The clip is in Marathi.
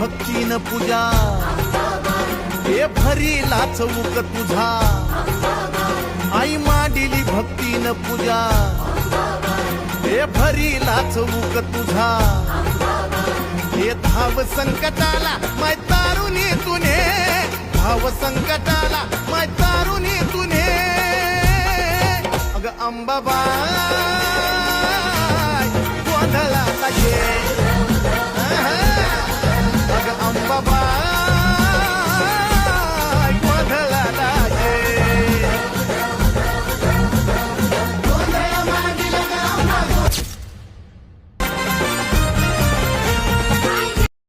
भक्तीन पूजा हे भरीला चौक तुझा आई मांडिली भक्तीन पूजा हे भरीला चौक तुझा हे धाव संकटाला माय तारुणी तुने धाव संकटाला माय तारुणी तुने अग अंबाबाई गोंधळाला ये